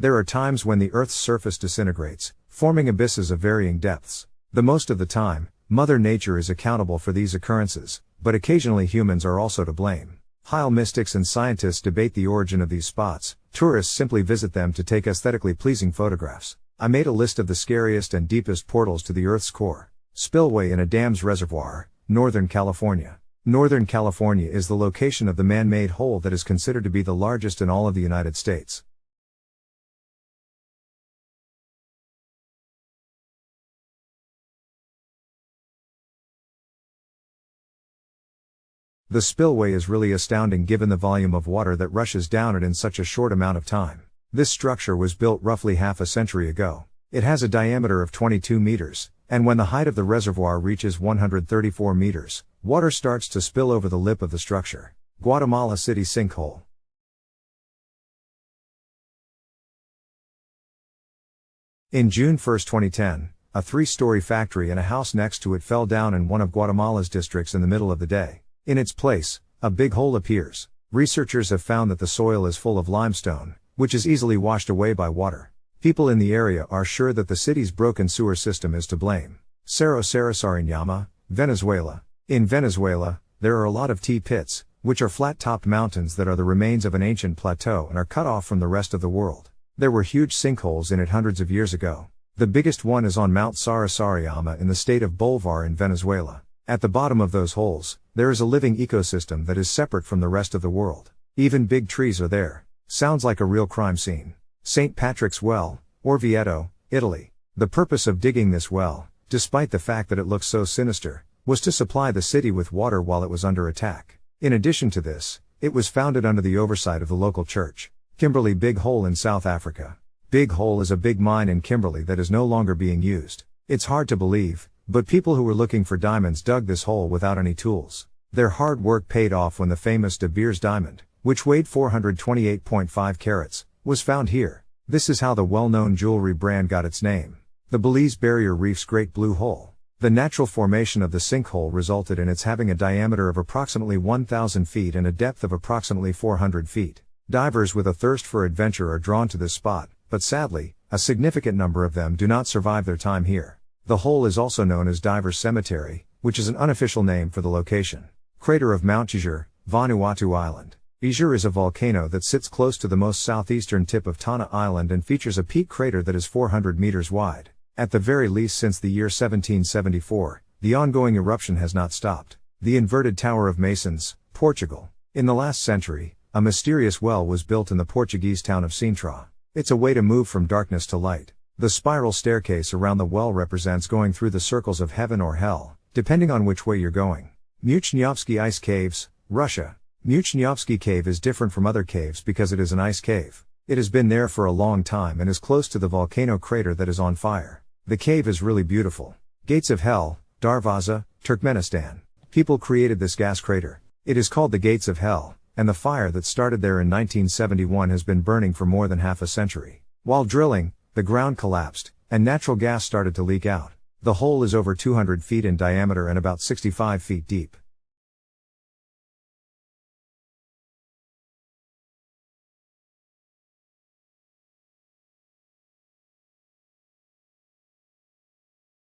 There are times when the Earth's surface disintegrates, forming abysses of varying depths. The most of the time, Mother Nature is accountable for these occurrences, but occasionally humans are also to blame. While mystics and scientists debate the origin of these spots, tourists simply visit them to take aesthetically pleasing photographs. I made a list of the scariest and deepest portals to the Earth's core. Spillway in a dam's reservoir, Northern California. Northern California is the location of the man-made hole that is considered to be the largest in all of the United States. The spillway is really astounding given the volume of water that rushes down it in such a short amount of time. This structure was built roughly half a century ago. It has a diameter of 22 meters, and when the height of the reservoir reaches 134 meters, water starts to spill over the lip of the structure. Guatemala City sinkhole. In June 1, 2010, a 3-story factory and a house next to it fell down in one of Guatemala's districts in the middle of the day. In its place, a big hole appears. Researchers have found that the soil is full of limestone, which is easily washed away by water. People in the area are sure that the city's broken sewer system is to blame. Cerro Sariñama, Venezuela. In Venezuela, there are a lot of T-pits, which are flat-topped mountains that are the remains of an ancient plateau and are cut off from the rest of the world. There were huge sinkholes in it hundreds of years ago. The biggest one is on Mount Sariñama in the state of Bolívar in Venezuela. At the bottom of those holes, there is a living ecosystem that is separate from the rest of the world. Even big trees are there. Sounds like a real crime scene. St. Patrick's Well, Orvieto, Italy. The purpose of digging this well, despite the fact that it looks so sinister, was to supply the city with water while it was under attack. In addition to this, it was founded under the oversight of the local church. Kimberley Big Hole in South Africa. Big Hole is a big mine in Kimberley that is no longer being used. It's hard to believe, but people who were looking for diamonds dug this hole without any tools. Their hard work paid off when the famous De Beers diamond, which weighed 428.5 carats, was found here. This is how the well-known jewelry brand got its name. The Belize Barrier Reef's Great Blue Hole. The natural formation of the sinkhole resulted in its having a diameter of approximately 1,000 feet and a depth of approximately 400 feet. Divers with a thirst for adventure are drawn to this spot, but sadly, a significant number of them do not survive their time here. The hole is also known as Divers Cemetery, which is an unofficial name for the location. Crater of Mount Ijur, Vanuatu Island. Ijur is a volcano that sits close to the most southeastern tip of Tana Island and features a peak crater that is 400 meters wide. At the very least since the year 1774, the ongoing eruption has not stopped. The Inverted Tower of Masons, Portugal. In the last century, a mysterious well was built in the Portuguese town of Sintra. It's a way to move from darkness to light. The spiral staircase around the well represents going through the circles of heaven or hell, depending on which way you're going. Muchnyovsky Ice Caves, Russia. Muchnyovsky Cave is different from other caves because it is an ice cave. It has been there for a long time and is close to the volcano crater that is on fire. The cave is really beautiful. Gates of Hell, Darvaza, Turkmenistan. People created this gas crater. It is called the Gates of Hell, and the fire that started there in 1971 has been burning for more than half a century. While drilling, the ground collapsed, and natural gas started to leak out. The hole is over 200 feet in diameter and about 65 feet deep.